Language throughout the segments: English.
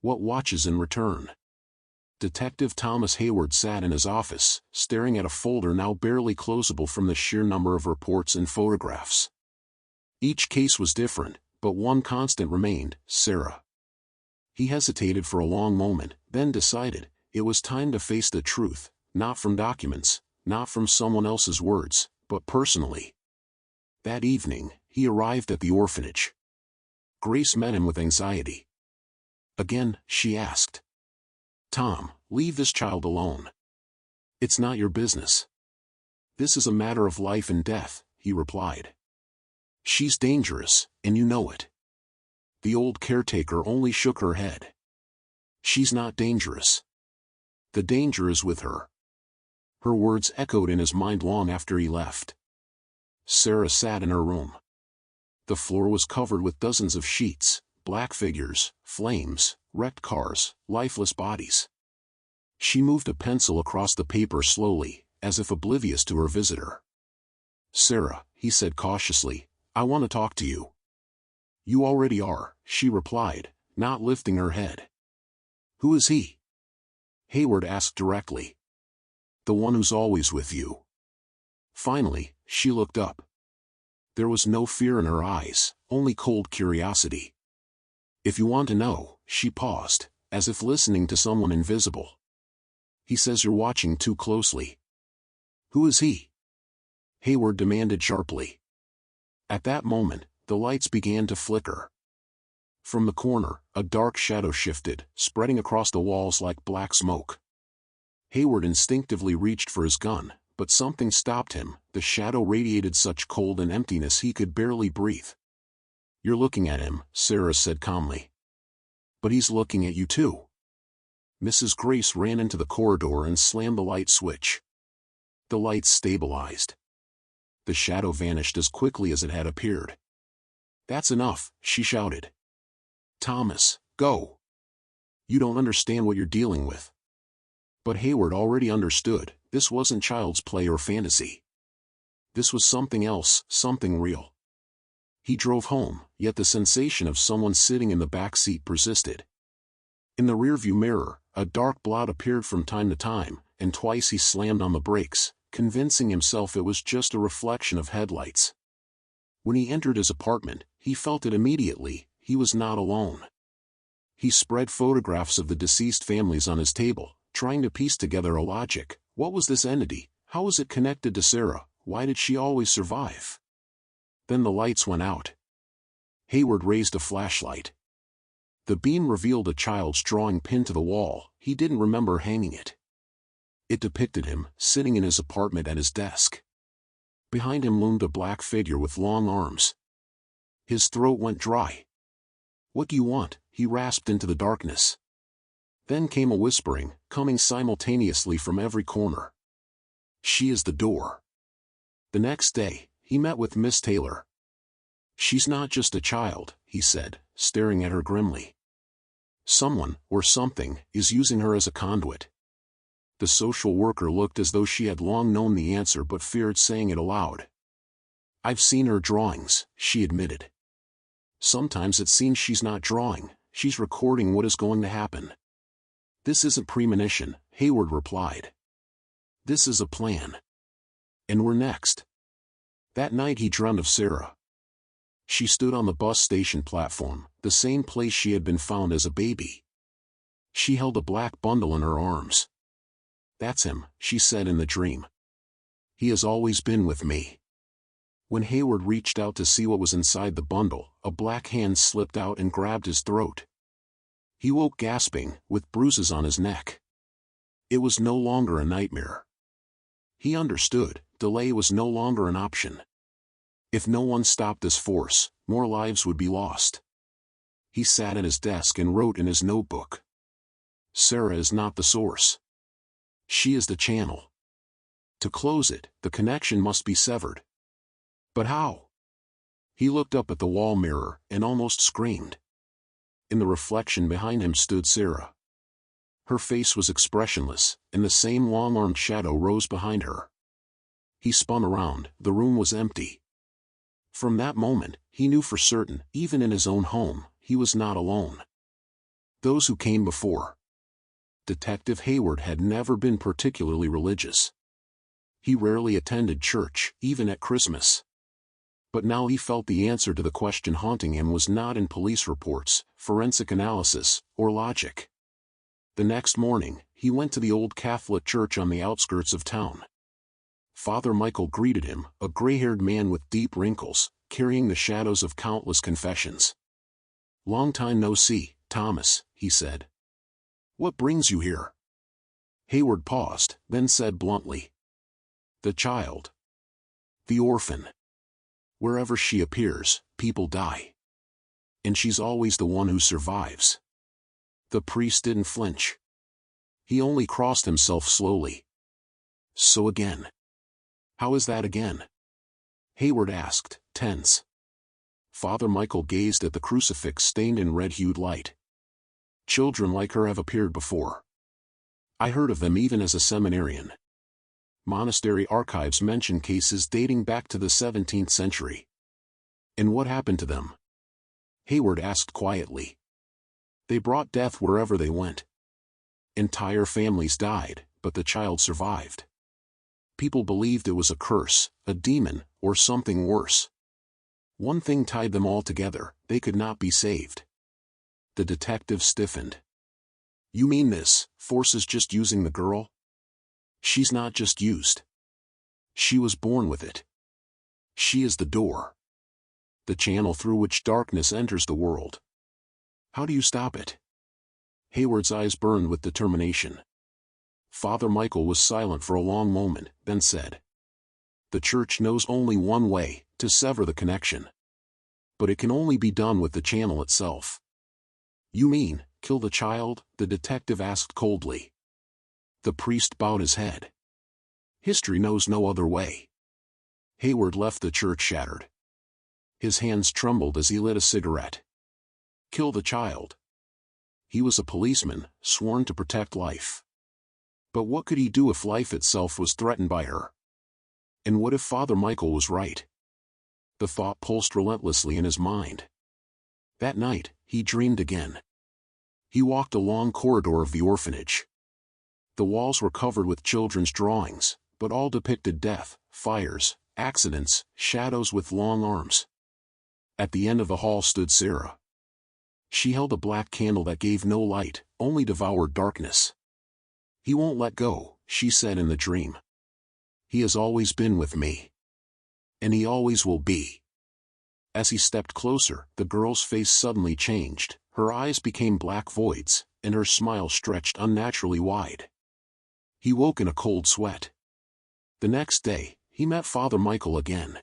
What watches in return? Detective Thomas Hayward sat in his office, staring at a folder now barely closable from the sheer number of reports and photographs. Each case was different, but one constant remained: Sara. He hesitated for a long moment, then decided it was time to face the truth, not from documents, not from someone else's words, but personally. That evening, he arrived at the orphanage. Grace met him with anxiety. Again, she asked. "Tom, leave this child alone. It's not your business." "This is a matter of life and death," he replied. "She's dangerous, and you know it." The old caretaker only shook her head. "She's not dangerous. The danger is with her." Her words echoed in his mind long after he left. Sara sat in her room. The floor was covered with dozens of sheets, black figures, flames, wrecked cars, lifeless bodies. She moved a pencil across the paper slowly, as if oblivious to her visitor. "Sara," he said cautiously, "I want to talk to you." "You already are," she replied, not lifting her head. "Who is he?" Hayward asked directly. "The one who's always with you." Finally, she looked up. There was no fear in her eyes, only cold curiosity. "If you want to know," she paused, as if listening to someone invisible. "He says you're watching too closely." "Who is he?" Hayward demanded sharply. At that moment, the lights began to flicker. From the corner, a dark shadow shifted, spreading across the walls like black smoke. Hayward instinctively reached for his gun, but something stopped him. The shadow radiated such cold and emptiness he could barely breathe. "You're looking at him," Sara said calmly. "But he's looking at you too." Mrs. Grace ran into the corridor and slammed the light switch. The lights stabilized. The shadow vanished as quickly as it had appeared. "That's enough," she shouted. "Thomas, go. You don't understand what you're dealing with." But Hayward already understood. This wasn't child's play or fantasy. This was something else, something real. He drove home, yet the sensation of someone sitting in the back seat persisted. In the rearview mirror, a dark blot appeared from time to time, and twice he slammed on the brakes, convincing himself it was just a reflection of headlights. When he entered his apartment, he felt it immediately: he was not alone. He spread photographs of the deceased families on his table, trying to piece together a logic. What was this entity? How was it connected to Sara? Why did she always survive? Then the lights went out. Hayward raised a flashlight. The beam revealed a child's drawing pinned to the wall. He didn't remember hanging it. It depicted him, sitting in his apartment at his desk. Behind him loomed a black figure with long arms. His throat went dry. "What do you want?" he rasped into the darkness. Then came a whispering, coming simultaneously from every corner. "She is the door." The next day, he met with Miss Taylor. "She's not just a child," he said, staring at her grimly. "Someone, or something, is using her as a conduit." The social worker looked as though she had long known the answer but feared saying it aloud. "I've seen her drawings," she admitted. "Sometimes it seems she's not drawing, she's recording what is going to happen." "This isn't premonition," Hayward replied. "This is a plan. And we're next." That night he dreamed of Sara. She stood on the bus station platform, the same place she had been found as a baby. She held a black bundle in her arms. "That's him," she said in the dream. "He has always been with me." When Hayward reached out to see what was inside the bundle, a black hand slipped out and grabbed his throat. He woke gasping, with bruises on his neck. It was no longer a nightmare. He understood. Delay was no longer an option. If no one stopped this force, more lives would be lost. He sat at his desk and wrote in his notebook. "Sara is not the source. She is the channel. To close it, the connection must be severed." But how? He looked up at the wall mirror and almost screamed. In the reflection behind him stood Sara. Her face was expressionless, and the same long-armed shadow rose behind her. He spun around. The room was empty. From that moment, he knew for certain, even in his own home, he was not alone. Those who came before. Detective Hayward had never been particularly religious. He rarely attended church, even at Christmas. But now he felt the answer to the question haunting him was not in police reports, forensic analysis, or logic. The next morning, he went to the old Catholic church on the outskirts of town. Father Michael greeted him, a gray-haired man with deep wrinkles, carrying the shadows of countless confessions. "Long time no see, Thomas," he said. "What brings you here?" Hayward paused, then said bluntly, "The child. The orphan. Wherever she appears, people die. And she's always the one who survives." The priest didn't flinch. He only crossed himself slowly. "So again." "How is that again?" Hayward asked, tense. Father Michael gazed at the crucifix stained in red-hued light. "Children like her have appeared before. I heard of them even as a seminarian. Monastery archives mention cases dating back to the 17th century. And what happened to them?" Hayward asked quietly. "They brought death wherever they went. Entire families died, but the child survived. People believed it was a curse, a demon, or something worse. One thing tied them all together: they could not be saved." The detective stiffened. "You mean this force is just using the girl?" "She's not just used. She was born with it. She is the door. The channel through which darkness enters the world. How do you stop it?" Hayward's eyes burned with determination. Father Michael was silent for a long moment, then said, "The church knows only one way, to sever the connection. But it can only be done with the channel itself." "You mean, kill the child?" the detective asked coldly. The priest bowed his head. "History knows no other way." Hayward left the church shattered. His hands trembled as he lit a cigarette. Kill the child. He was a policeman, sworn to protect life. But what could he do if life itself was threatened by her? And what if Father Michael was right? The thought pulsed relentlessly in his mind. That night, he dreamed again. He walked a long corridor of the orphanage. The walls were covered with children's drawings, but all depicted death, fires, accidents, shadows with long arms. At the end of the hall stood Sara. She held a black candle that gave no light, only devoured darkness. "He won't let go," she said in the dream. "He has always been with me. And he always will be." As he stepped closer, the girl's face suddenly changed, her eyes became black voids, and her smile stretched unnaturally wide. He woke in a cold sweat. The next day, he met Father Michael again.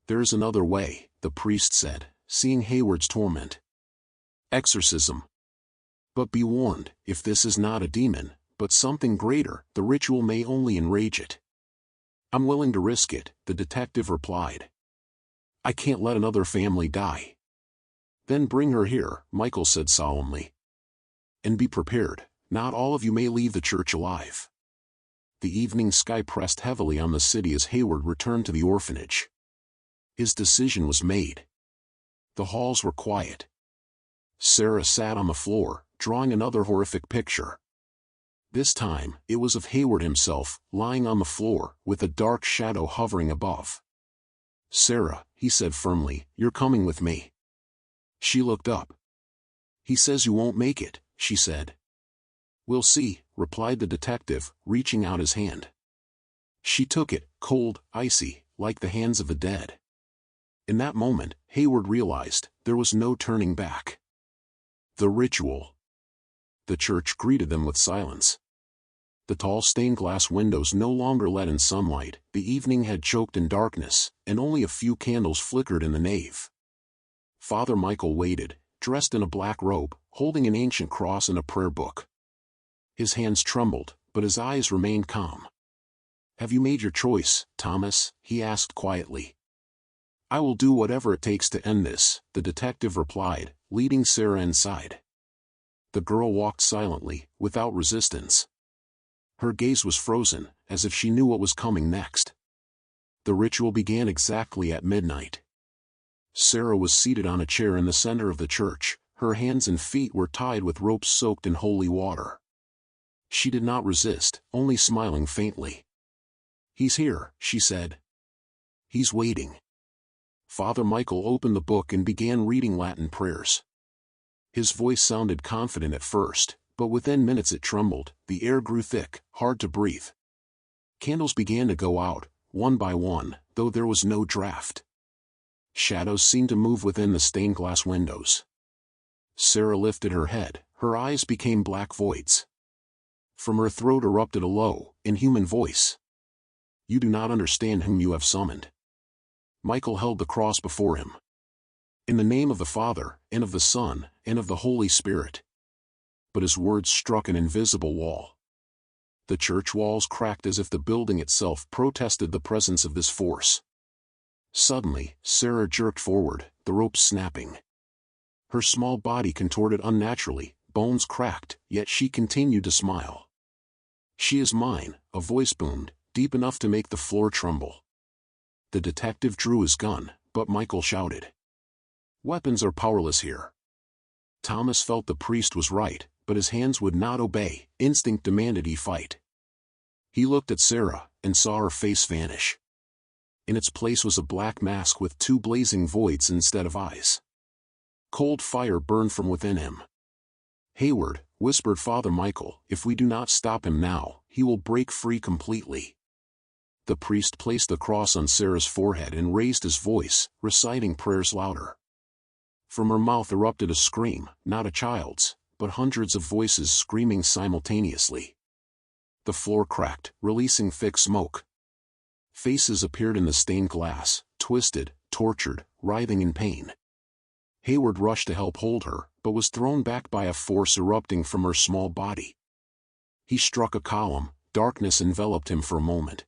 "There is another way," the priest said, seeing Hayward's torment. "Exorcism. But be warned, if this is not a demon, but something greater, the ritual may only enrage it." "I'm willing to risk it," the detective replied. "I can't let another family die." "Then bring her here," Michael said solemnly. "And be prepared, not all of you may leave the church alive." The evening sky pressed heavily on the city as Hayward returned to the orphanage. His decision was made. The halls were quiet. Sara sat on the floor, drawing another horrific picture. This time, it was of Hayward himself, lying on the floor, with a dark shadow hovering above. "Sara," he said firmly, "you're coming with me." She looked up. "He says you won't make it," she said. "We'll see," replied the detective, reaching out his hand. She took it, cold, icy, like the hands of the dead. In that moment, Hayward realized, there was no turning back. The ritual. The church greeted them with silence. The tall stained-glass windows no longer let in sunlight, the evening had choked in darkness, and only a few candles flickered in the nave. Father Michael waited, dressed in a black robe, holding an ancient cross and a prayer book. His hands trembled, but his eyes remained calm. "Have you made your choice, Thomas?" he asked quietly. "I will do whatever it takes to end this," the detective replied, leading Sara inside. The girl walked silently, without resistance. Her gaze was frozen, as if she knew what was coming next. The ritual began exactly at midnight. Sara was seated on a chair in the center of the church, Her hands and feet were tied with ropes soaked in holy water. She did not resist, only smiling faintly. "He's here," she said. "He's waiting." Father Michael opened the book and began reading Latin prayers. His voice sounded confident at first, but within minutes it trembled, the air grew thick, hard to breathe. Candles began to go out, one by one, though there was no draft. Shadows seemed to move within the stained glass windows. Sara lifted her head, her eyes became black voids. From her throat erupted a low, inhuman voice. "You do not understand whom you have summoned." Michael held the cross before him. "In the name of the Father, and of the Son, and of the Holy Spirit." But his words struck an invisible wall. The church walls cracked as if the building itself protested the presence of this force. Suddenly, Sara jerked forward, the rope snapping. Her small body contorted unnaturally, bones cracked, yet she continued to smile. "She is mine," a voice boomed, deep enough to make the floor tremble. The detective drew his gun, but Michael shouted. "Weapons are powerless here." Thomas felt the priest was right, but his hands would not obey, instinct demanded he fight. He looked at Sara, and saw her face vanish. In its place was a black mask with two blazing voids instead of eyes. Cold fire burned from within him. "Hayward," whispered Father Michael, "if we do not stop him now, he will break free completely." The priest placed the cross on Sara's forehead and raised his voice, reciting prayers louder. From her mouth erupted a scream, not a child's, but hundreds of voices screaming simultaneously. The floor cracked, releasing thick smoke. Faces appeared in the stained glass, twisted, tortured, writhing in pain. Hayward rushed to help hold her, but was thrown back by a force erupting from her small body. He struck a column, darkness enveloped him for a moment.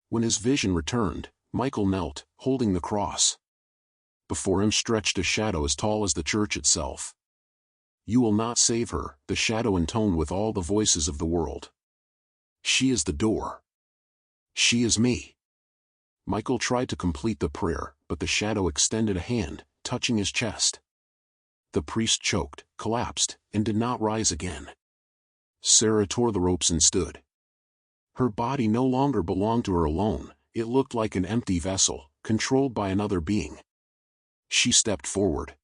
When his vision returned, Michael knelt, holding the cross. Before him stretched a shadow as tall as the church itself. "You will not save her," the shadow intoned with all the voices of the world. "She is the door. She is me." Michael tried to complete the prayer, but the shadow extended a hand, touching his chest. The priest choked, collapsed, and did not rise again. Sara tore the ropes and stood. Her body no longer belonged to her alone, it looked like an empty vessel, controlled by another being. She stepped forward.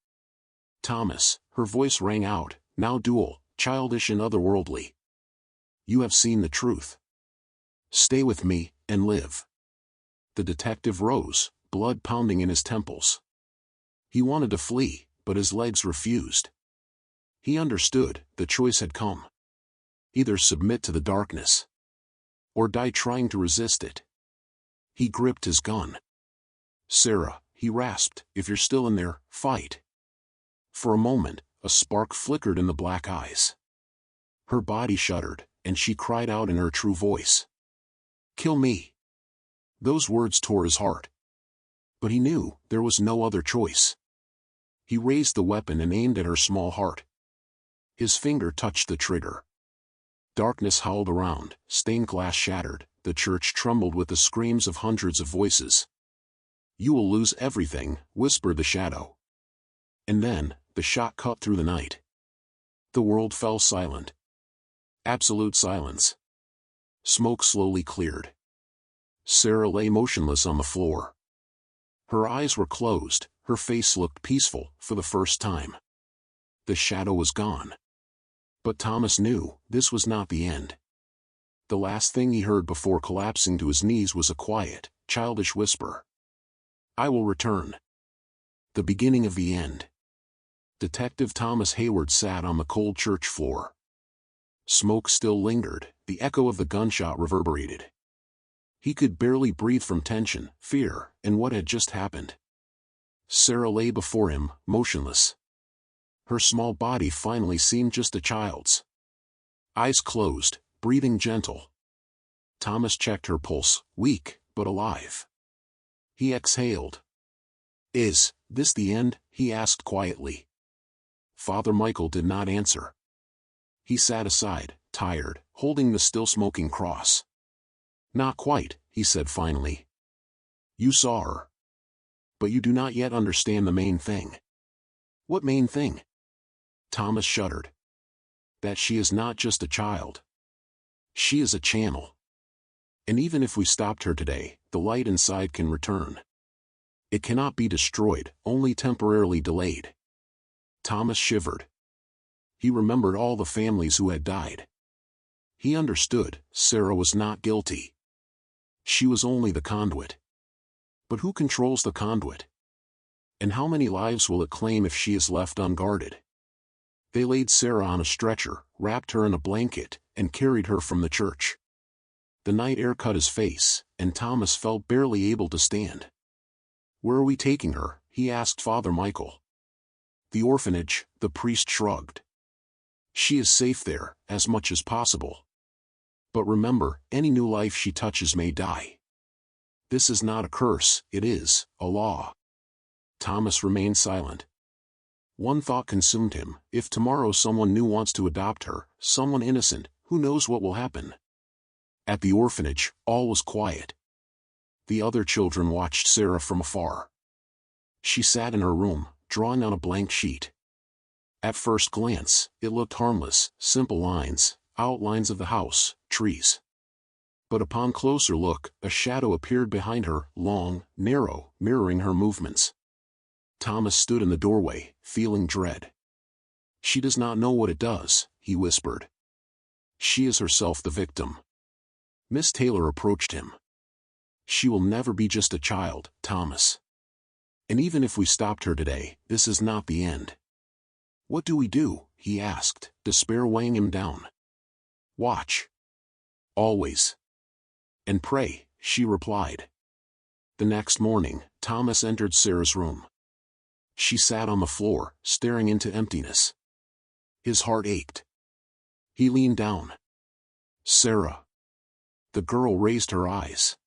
"Thomas," her voice rang out, now dual, childish and otherworldly. "You have seen the truth. Stay with me, and live." The detective rose, blood pounding in his temples. He wanted to flee, but his legs refused. He understood, the choice had come. Either submit to the darkness, or die trying to resist it. He gripped his gun. "Sara," he rasped, "if you're still in there, fight." For a moment, a spark flickered in the black eyes. Her body shuddered, and she cried out in her true voice. "Kill me." Those words tore his heart. But he knew there was no other choice. He raised the weapon and aimed at her small heart. His finger touched the trigger. Darkness howled around, stained glass shattered, the church trembled with the screams of hundreds of voices. "You will lose everything," whispered the shadow. And then, the shot cut through the night. The world fell silent. Absolute silence. Smoke slowly cleared. Sara lay motionless on the floor. Her eyes were closed, her face looked peaceful, for the first time. The shadow was gone. But Thomas knew, this was not the end. The last thing he heard before collapsing to his knees was a quiet, childish whisper. "I will return." The beginning of the end. Detective Thomas Hayward sat on the cold church floor. Smoke still lingered, the echo of the gunshot reverberated. He could barely breathe from tension, fear, and what had just happened. Sara lay before him, motionless. Her small body finally seemed just a child's. Eyes closed, breathing gentle. Thomas checked her pulse, weak, but alive. He exhaled. "Is this the end?" he asked quietly. Father Michael did not answer. He sat aside, tired, holding the still smoking cross. "Not quite," he said finally. "You saw her. But you do not yet understand the main thing." "What main thing?" Thomas shuddered. That she is not just a child. She is a channel. And even if we stopped her today, the light inside can return. It cannot be destroyed, only temporarily delayed. Thomas shivered. He remembered all the families who had died. He understood, Sara was not guilty. She was only the conduit. But who controls the conduit? And how many lives will it claim if she is left unguarded? They laid Sara on a stretcher, wrapped her in a blanket, and carried her from the church. The night air cut his face, and Thomas felt barely able to stand. "Where are we taking her?" he asked Father Michael. "The orphanage," the priest shrugged. "She is safe there, as much as possible. But remember, any new life she touches may die. This is not a curse, it is a law." Thomas remained silent. One thought consumed him: if tomorrow someone new wants to adopt her, someone innocent, who knows what will happen? At the orphanage, all was quiet. The other children watched Sara from afar. She sat in her room, drawing on a blank sheet. At first glance, it looked harmless, simple lines, outlines of the house, trees. But upon closer look, a shadow appeared behind her, long, narrow, mirroring her movements. Thomas stood in the doorway, feeling dread. "She does not know what it does," he whispered. "She is herself the victim." Miss Taylor approached him. "She will never be just a child, Thomas. And even if we stopped her today, this is not the end." "What do we do?" he asked, despair weighing him down. "Watch. Always. And pray," she replied. The next morning, Thomas entered Sara's room. She sat on the floor, staring into emptiness. His heart ached. He leaned down. "Sara." The girl raised her eyes.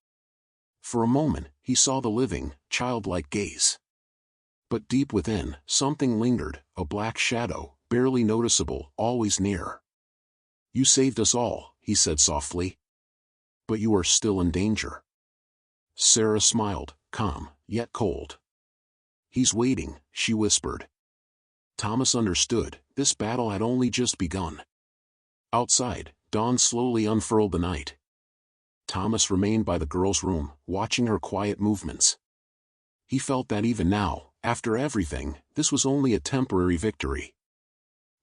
For a moment, he saw the living, childlike gaze. But deep within, something lingered, a black shadow, barely noticeable, always near. "You saved us all," he said softly. "But you are still in danger." Sara smiled, calm, yet cold. "He's waiting," she whispered. Thomas understood, this battle had only just begun. Outside, dawn slowly unfurled the night. Thomas remained by the girl's room, watching her quiet movements. He felt that even now, after everything, this was only a temporary victory.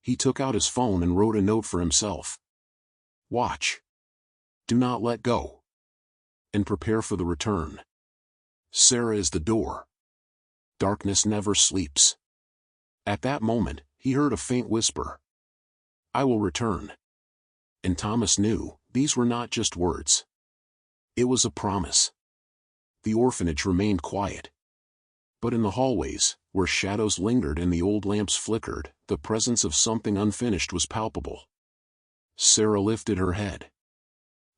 He took out his phone and wrote a note for himself. "Watch. Do not let go. And prepare for the return. Sara is the door. Darkness never sleeps." At that moment, he heard a faint whisper. "I will return." And Thomas knew, these were not just words. It was a promise. The orphanage remained quiet. But in the hallways, where shadows lingered and the old lamps flickered, the presence of something unfinished was palpable. Sara lifted her head.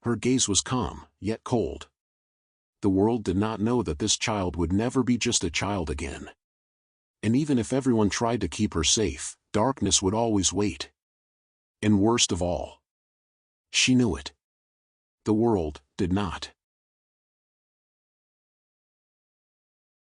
Her gaze was calm, yet cold. The world did not know that this child would never be just a child again. And even if everyone tried to keep her safe, darkness would always wait. And worst of all, she knew it. The world did not.